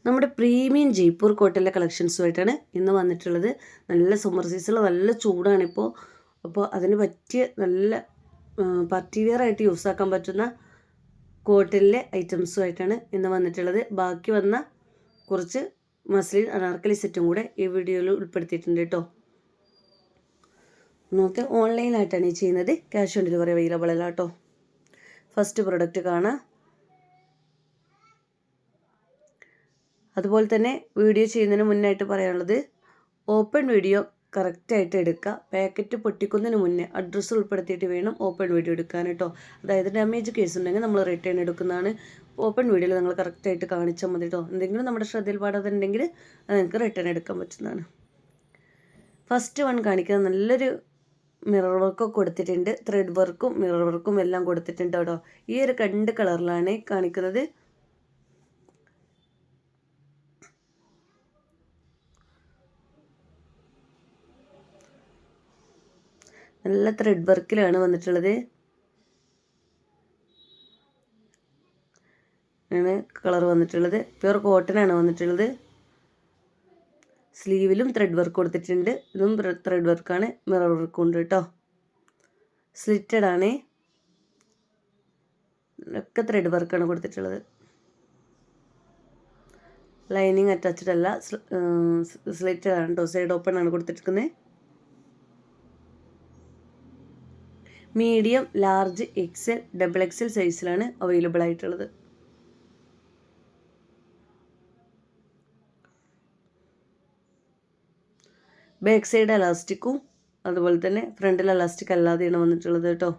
നമ്മുടെ പ്രീമിയം ജയ്പൂർ കോട്ടൻ്റെ കളക്ഷൻസുമായിട്ടാണ് ഇന്ന് വന്നിട്ടുള്ളത്. നല്ല സമ്മർ സീസണിൽ നല്ല ചൂടാണിപ്പോൾ. അപ്പോൾ അതിന് പറ്റിയ നല്ല പാർട്ടി വെയർ ആയിട്ട് യൂസ് ആക്കാൻ പറ്റുന്ന കോട്ടണിലെ ഐറ്റംസുമായിട്ടാണ് ഇന്ന് വന്നിട്ടുള്ളത്. ബാക്കി വന്ന കുറച്ച് മസ്ലിൻ അനാർക്കലി സെറ്റും കൂടെ ഈ വീഡിയോയിൽ ഉൾപ്പെടുത്തിയിട്ടുണ്ട് കേട്ടോ. നമുക്ക് ഓൺലൈനായിട്ടാണ് ഈ ചെയ്യുന്നത്. ക്യാഷ് ഓൺ ഡെലിവറി അവൈലബിൾ അല്ല കേട്ടോ. ഫസ്റ്റ് പ്രൊഡക്റ്റ് കാണാം. അതുപോലെ തന്നെ വീഡിയോ ചെയ്യുന്നതിന് മുന്നായിട്ട് പറയാനുള്ളത്, ഓപ്പൺ വീഡിയോ കറക്റ്റായിട്ട് എടുക്കുക. പാക്കറ്റ് പൊട്ടിക്കുന്നതിന് മുന്നേ അഡ്രസ്സ് ഉൾപ്പെടുത്തിയിട്ട് വേണം ഓപ്പൺ വീഡിയോ എടുക്കാൻ കേട്ടോ. അതായത് ഡാമേജ് കേസ് ഉണ്ടെങ്കിൽ നമ്മൾ റിട്ടേൺ എടുക്കുന്നതാണ്. ഓപ്പൺ വീഡിയോയിൽ നിങ്ങൾ കറക്റ്റായിട്ട് കാണിച്ചാൽ മതി കേട്ടോ. എന്തെങ്കിലും നമ്മുടെ ശ്രദ്ധയിൽ പാടാതുണ്ടെങ്കിൽ അത് നിങ്ങൾക്ക് റിട്ടേൺ എടുക്കാൻ പറ്റുന്നതാണ്. ഫസ്റ്റ് വൺ കാണിക്കുന്നത് നല്ലൊരു മിറർ വർക്കൊക്കെ കൊടുത്തിട്ടുണ്ട്. ത്രെഡ് വർക്കും മിറർ വർക്കും എല്ലാം കൊടുത്തിട്ടുണ്ട് കേട്ടോ. ഈ ഒരു 2 കളറിലാണ് കാണിക്കുന്നത്. നല്ല ത്രെഡ് വർക്കിലാണ് വന്നിട്ടുള്ളത്. ആണ് കളർ വന്നിട്ടുള്ളത്. പ്യുർ കോട്ടൺ ആണ് വന്നിട്ടുള്ളത്. സ്ലീവിലും ത്രെഡ് വർക്ക് കൊടുത്തിട്ടുണ്ട്. ഇതും ത്രെഡ് വർക്കാണ്, മിറർ വർക്കും ഉണ്ട് കേട്ടോ. സ്ലിറ്റഡ് ആണ്, ഒക്കെ ത്രെഡ് വർക്കാണ് കൊടുത്തിട്ടുള്ളത്. ലൈനിങ് അറ്റാച്ച്ഡ് അല്ല, സ്ലിറ്റഡ് ആണ് കേട്ടോ. സൈഡ് ഓപ്പൺ ആണ് കൊടുത്തിരിക്കുന്നത്. Medium, large, XL, double XL സൈസിലാണ് അവൈലബിൾ ആയിട്ടുള്ളത്. ബാക്ക് സൈഡ് അലാസ്റ്റിക്കും അതുപോലെ തന്നെ ഫ്രണ്ടിൽ അലാസ്റ്റിക് അല്ലാതെയാണ് വന്നിട്ടുള്ളത് കേട്ടോ.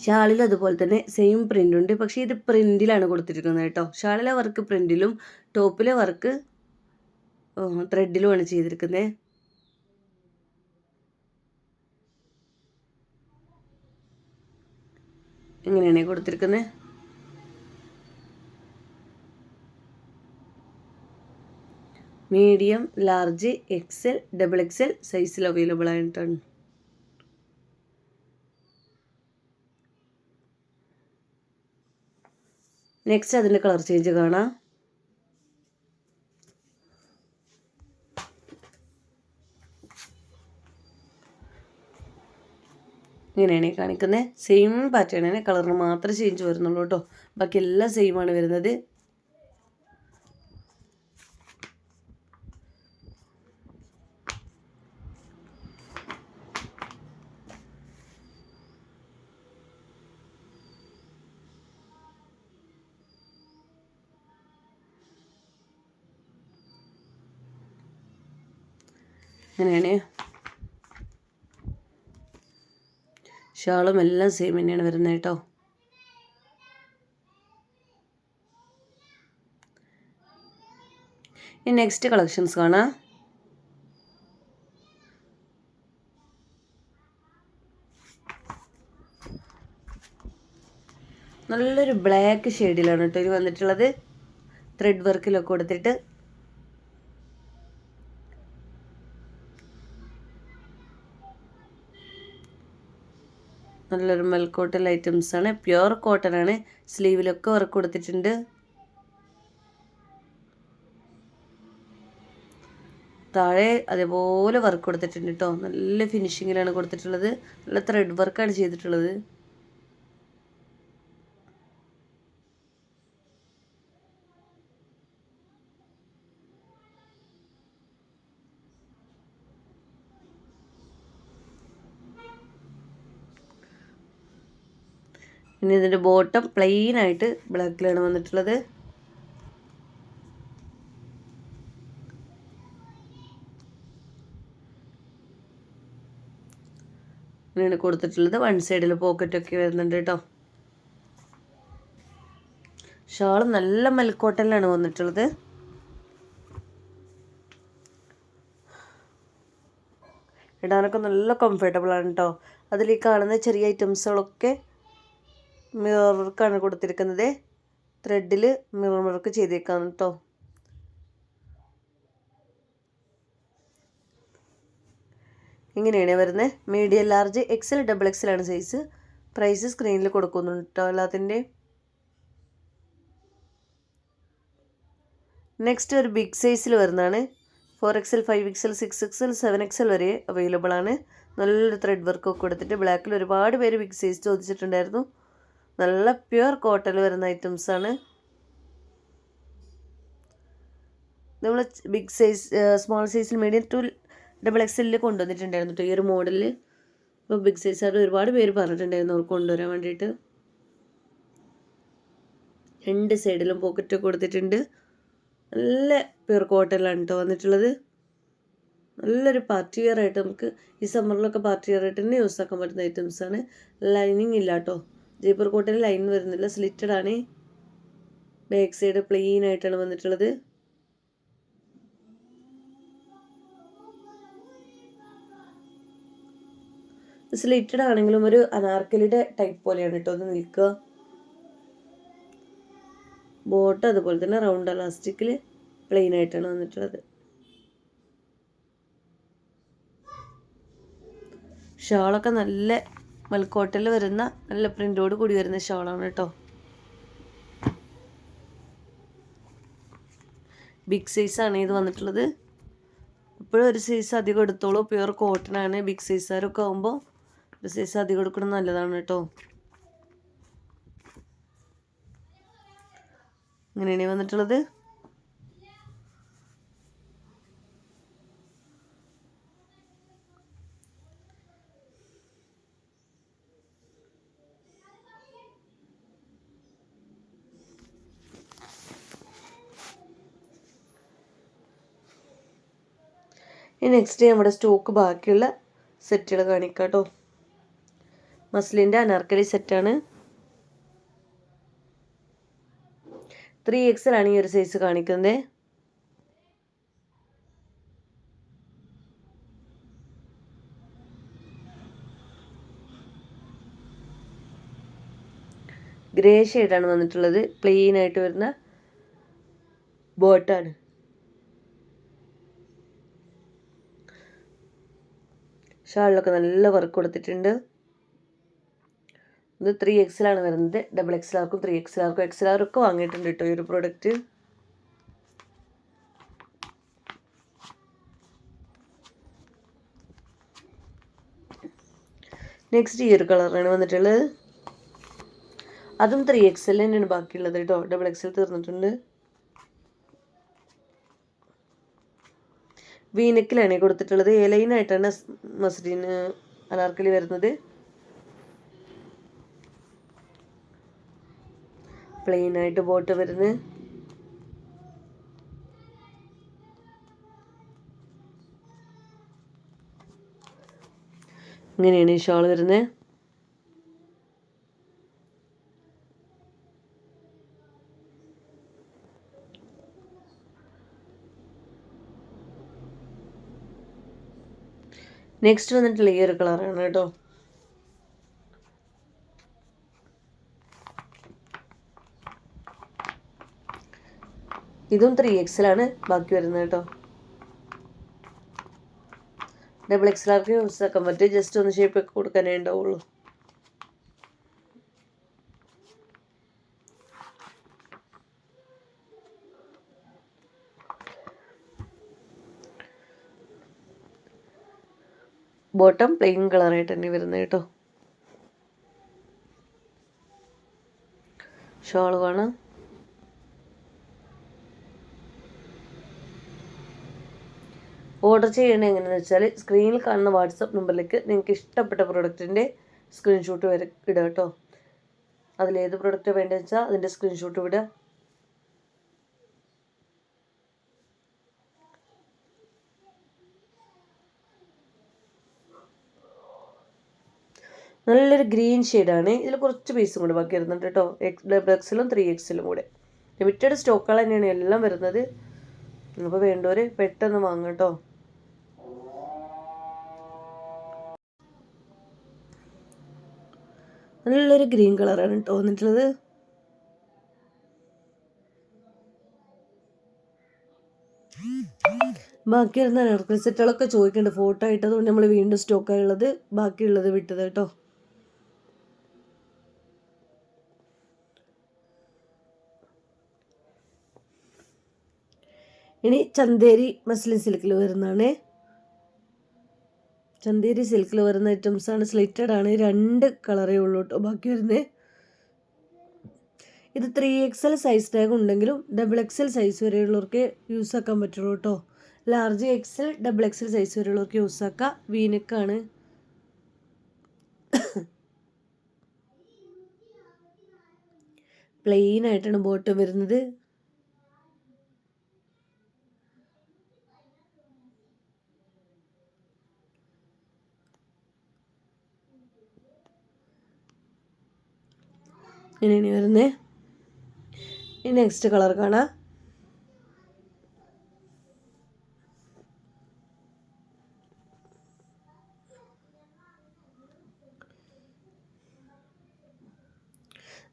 ഷാളിൽ അതുപോലെ തന്നെ സെയിം പ്രിൻ്റ് ഉണ്ട്. പക്ഷേ ഇത് പ്രിൻറ്റിലാണ് കൊടുത്തിരിക്കുന്നത് കേട്ടോ. ഷാളിലെ വർക്ക് പ്രിൻറ്റിലും ടോപ്പിലെ വർക്ക് ത്രെഡിലുമാണ് ചെയ്തിരിക്കുന്നത്. ഇങ്ങനെയാണ് കൊടുത്തിരിക്കുന്നത്. Medium, large, XL, double XL സൈസിൽ അവൈലബിൾ ആയിട്ടാണ്. നെക്സ്റ്റ് അതിൻ്റെ കളർ ചേഞ്ച് കാണാം. ഇങ്ങനെയാണ് കാണിക്കുന്നത്. സെയിം പാറ്റേൺ ആണ്, കളറിന് മാത്രമേ ചേഞ്ച് വരുന്നുള്ളൂ കേട്ടോ. ബാക്കി എല്ലാം സെയിം ആണ് വരുന്നത്. ഇങ്ങനെയാണ് ഷാളും എല്ലാം സെയിം തന്നെയാണ് വരുന്നത് കേട്ടോ. ഈ നെക്സ്റ്റ് കളക്ഷൻസ് കാണാം. നല്ലൊരു ബ്ലാക്ക് ഷെയ്ഡിലാണ് കേട്ടോ ഇത് വന്നിട്ടുള്ളത്. ത്രെഡ് വർക്കിലൊക്കെ കൊടുത്തിട്ട് നല്ലൊരു മെൽക്കോട്ടൽ ഐറ്റംസ് ആണ്. പ്യുർ കോട്ടൺ ആണ്. സ്ലീവിലൊക്കെ വർക്ക് കൊടുത്തിട്ടുണ്ട്. താഴെ അതേപോലെ വർക്ക് കൊടുത്തിട്ടുണ്ട് കേട്ടോ. നല്ല ഫിനിഷിങ്ങിലാണ് കൊടുത്തിട്ടുള്ളത്. നല്ല ത്രെഡ് വർക്കാണ് ചെയ്തിട്ടുള്ളത്. ഇനി ഇതിൻ്റെ ബോട്ടം പ്ലെയിൻ ആയിട്ട് ബ്ലാക്കിലാണ് വന്നിട്ടുള്ളത്. ഇങ്ങനെയാണ് കൊടുത്തിട്ടുള്ളത്. വൺ സൈഡിൽ പോക്കറ്റൊക്കെ വരുന്നുണ്ട് കേട്ടോ. ഷാൾ നല്ല മെൽക്കോട്ടനിലാണ് വന്നിട്ടുള്ളത്. ഇടാനൊക്കെ നല്ല കംഫർട്ടബിൾ ആണ് കേട്ടോ. അതിൽ ഈ കാണുന്ന ചെറിയ ഐറ്റംസുകളൊക്കെ മിറർ വർക്കാണ് കൊടുത്തിരിക്കുന്നത്. ത്രെഡിൽ മിറർ വർക്ക് ചെയ്തേക്കാണ് കേട്ടോ. ഇങ്ങനെയാണ് വരുന്നത്. Medium, large, XL, double XL ആണ് സൈസ്. പ്രൈസ് സ്ക്രീനിൽ കൊടുക്കുന്നുണ്ട് കേട്ടോ എല്ലാത്തിൻ്റെ. നെക്സ്റ്റ് ഒരു ബിഗ് സൈസിൽ വരുന്നതാണ്. 4XL, 5XL, 6XL, 7XL വരെ അവൈലബിൾ ആണ്. നല്ലൊരു ത്രെഡ് വർക്കൊക്കെ കൊടുത്തിട്ട് ബ്ലാക്കിൽ ഒരുപാട് പേര് ബിഗ് സൈസ് ചോദിച്ചിട്ടുണ്ടായിരുന്നു. നല്ല പ്യുവർ കോട്ടൺ വരുന്ന ഐറ്റംസാണ്. നമ്മൾ ബിഗ് സൈസ്, സ്മോൾ സൈസിൽ മീഡിയം ടു XXL കൊണ്ടുവന്നിട്ടുണ്ടായിരുന്നു കേട്ടോ ഈ ഒരു മോഡലിൽ. അപ്പോൾ ബിഗ് സൈസ് ആയിട്ട് ഒരുപാട് പേര് പറഞ്ഞിട്ടുണ്ടായിരുന്നു അവർക്ക് കൊണ്ടുവരാൻ വേണ്ടിയിട്ട്. 2 സൈഡിലും പോക്കറ്റൊക്കെ കൊടുത്തിട്ടുണ്ട്. നല്ല പ്യുർ കോട്ടണിലാണ് കേട്ടോ വന്നിട്ടുള്ളത്. നല്ലൊരു പാർട്ടി വെയർ ആയിട്ട് നമുക്ക് ഈ സമ്മറിലൊക്കെ പാർട്ടി വെയർ ആയിട്ട് തന്നെ യൂസ് ആക്കാൻ പറ്റുന്ന ഐറ്റംസാണ്. ലൈനിങ് ഇല്ല കേട്ടോ. ജയ്പൂർ കോട്ടണിൽ ലൈൻ വരുന്നില്ല, സ്ലിറ്റഡ് ആണ്. ബാക്ക് സൈഡ് പ്ലെയിൻ ആയിട്ടാണ് വന്നിട്ടുള്ളത്. സ്ലിറ്റഡ് ആണെങ്കിലും ഒരു അനാർക്കലിയുടെ ടൈപ്പ് പോലെയാണ് കേട്ടോ അത് നിൽക്കുക. ബോട്ട് അതുപോലെ തന്നെ റൗണ്ട് എലാസ്റ്റിക്കിൽ പ്ലെയിൻ ആയിട്ടാണ് വന്നിട്ടുള്ളത്. ഷാളൊക്കെ നല്ല മൽക്കോട്ടയിൽ വരുന്ന നല്ല പ്രിൻ്റോട് കൂടി വരുന്ന ഷാളാണ് കേട്ടോ. ബിഗ് സൈസാണ് ഇത് വന്നിട്ടുള്ളത്. ഇപ്പോഴും ഒരു സൈസ് അധികം എടുത്തോളൂ. പ്യുവർ കോട്ടൺ ആണ്. ബിഗ് സൈസുകാരൊക്കെ ആകുമ്പോൾ ഒരു സൈസ് അധികം എടുക്കണം നല്ലതാണ് കേട്ടോ. ഇങ്ങനെയാണ് വന്നിട്ടുള്ളത്. ഇനി നെക്സ്റ്റ് നമ്മുടെ സ്റ്റോക്ക് ബാക്കിയുള്ള സെറ്റുകൾ കാണിക്കാം കേട്ടോ. മസ്ലിൻ്റെ അനാർക്കലി സെറ്റാണ്. 3XL ആണ് ഈ ഒരു സൈസ് കാണിക്കുന്നത്. ഗ്രേ ഷെയ്ഡാണ് വന്നിട്ടുള്ളത്. പ്ലെയിൻ ആയിട്ട് വരുന്ന ബോട്ടാണ്. ഷാളിലൊക്കെ നല്ല വർക്ക് കൊടുത്തിട്ടുണ്ട്. ഇത് 3XL ആണ് വരുന്നത്. XXLർക്കും 3XLർക്കും XLRക്കും വാങ്ങിയിട്ടുണ്ട് കേട്ടോ ഈ ഒരു പ്രോഡക്റ്റ്. നെക്സ്റ്റ് ഈ ഒരു കളറാണ് വന്നിട്ടുള്ളത്. അതും 3XL തന്നെയാണ് ബാക്കിയുള്ളത് കേട്ടോ. XXL തീർന്നിട്ടുണ്ട്. വീനെക്കിലാണ് കൊടുത്തിട്ടുള്ളത്. ലൈനായിട്ടാണ് മസ്ലിൻ അനാർക്കലി വരുന്നത്. പ്ലെയിൻ ആയിട്ട് ബോട്ട് വരുന്നത്. ഇങ്ങനെയാണ് ഈ ഷാൾ വരുന്നത്. നെക്സ്റ്റ് വന്നിട്ടുള്ള ഈ ഒരു കളറാണ് കേട്ടോ. ഇതും 3XL ആണ് ബാക്കി വരുന്നത് കേട്ടോ. XXLർക്ക് യൂസ് ആക്കാൻ പറ്റും. ജസ്റ്റ് ഒന്ന് ഷേപ്പൊക്കെ കൊടുക്കാനേ ഉണ്ടാവുള്ളൂ. ബോട്ടം പ്ലെയിൻ കളറായിട്ട് തന്നെ വരുന്നത് കേട്ടോ. ഷോൾ കാണാം. ഓർഡർ ചെയ്യണത് എങ്ങനെയാണെന്ന് വെച്ചാൽ സ്ക്രീനിൽ കാണുന്ന വാട്സപ്പ് നമ്പറിലേക്ക് നിങ്ങൾക്ക് ഇഷ്ടപ്പെട്ട പ്രൊഡക്റ്റിൻ്റെ സ്ക്രീൻഷോട്ട് വരെ ഇടുക കേട്ടോ. അതിലേത് പ്രൊഡക്റ്റ് വേണ്ടതെന്ന് വെച്ചാൽ അതിൻ്റെ സ്ക്രീൻഷോട്ട് വിടുക. നല്ലൊരു ഗ്രീൻ ഷെയ്ഡാണ്. ഇതിൽ കുറച്ച് പീസും കൂടെ ബാക്കി വരുന്നുണ്ട് കേട്ടോ. XXLും 3XLും കൂടെ. ലിമിറ്റഡ് സ്റ്റോക്കുകൾ തന്നെയാണ് എല്ലാം വരുന്നത്. അപ്പോൾ വേണ്ടവർ പെട്ടെന്ന് വാങ്ങാം കേട്ടോ. നല്ലൊരു ഗ്രീൻ കളറാണ് കേട്ടോ വന്നിട്ടുള്ളത്. ബാക്കി വരുന്ന അനാർക്കലി സെറ്റുകളൊക്കെ ചോദിക്കേണ്ട ഫോട്ടോ ആയിട്ട്, അതുകൊണ്ട് നമ്മൾ വീണ്ടും സ്റ്റോക്കായുള്ളത് ബാക്കിയുള്ളത് വിട്ടത് കേട്ടോ. ഇനി ചന്തേരി മസ്ലിൻ സിൽക്കിൽ വരുന്നതാണ്. ചന്തേരി സിൽക്കിൽ വരുന്ന ഐറ്റംസാണ്. സ്ലിറ്റഡ് ആണ്. 2 കളറേ ഉള്ളൂ കേട്ടോ ബാക്കി വരുന്നത്. ഇത് 3XL സൈസ് ടാഗ് ഉണ്ടെങ്കിലും XXL സൈസ് വരെയുള്ളവർക്ക് യൂസ് ആക്കാൻ പറ്റുള്ളൂ കേട്ടോ. ലാർജ് XL XXL സൈസ് വരെയുള്ളവർക്ക് യൂസ് ആക്കാം. വീനക്കാണ്. പ്ലെയിൻ ആയിട്ടാണ് ബോട്ടം വരുന്നത്. ഇങ്ങനെയാണ് വരുന്നത്. ഇനി നെക്സ്റ്റ് കളർ കാണാം.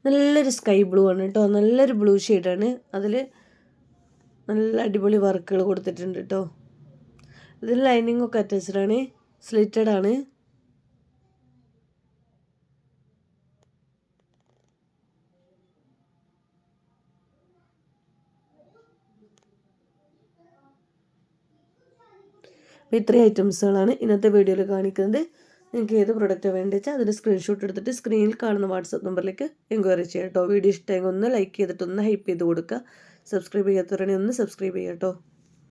നല്ലൊരു സ്കൈ ബ്ലൂ ആണ് കേട്ടോ. നല്ലൊരു ബ്ലൂ ഷെയ്ഡാണ്. അതിൽ നല്ല അടിപൊളി വർക്കുകൾ കൊടുത്തിട്ടുണ്ട് കേട്ടോ. ഇതിൽ ലൈനിങ് ഒക്കെ അറ്റാച്ച്ഡ് ആണ്. സ്ലിറ്റഡ് ആണ്. അപ്പോൾ ഇത്രയും ഐറ്റംസുകളാണ് ഇന്നത്തെ വീഡിയോയിൽ കാണിക്കുന്നത്. നിങ്ങൾക്ക് ഏത് പ്രൊഡക്റ്റ് വേണ്ടത് വെച്ചാൽ അതിൻ്റെ സ്ക്രീൻഷോട്ട് എടുത്തിട്ട് സ്ക്രീനിൽ കാണുന്ന വാട്സപ്പ് നമ്പറിലേക്ക് എൻക്വയറി ചെയ്യാം കേട്ടോ. വീഡിയോ ഇഷ്ടമെങ്കിൽ ഒന്ന് ലൈക്ക് ചെയ്തിട്ട് ഒന്ന് ഹൈപ്പ് ചെയ്ത് കൊടുക്കുക. സബ്സ്ക്രൈബ് ചെയ്യാത്തവരാണെങ്കിൽ ഒന്ന് സബ്സ്ക്രൈബ് ചെയ്യാം കേട്ടോ.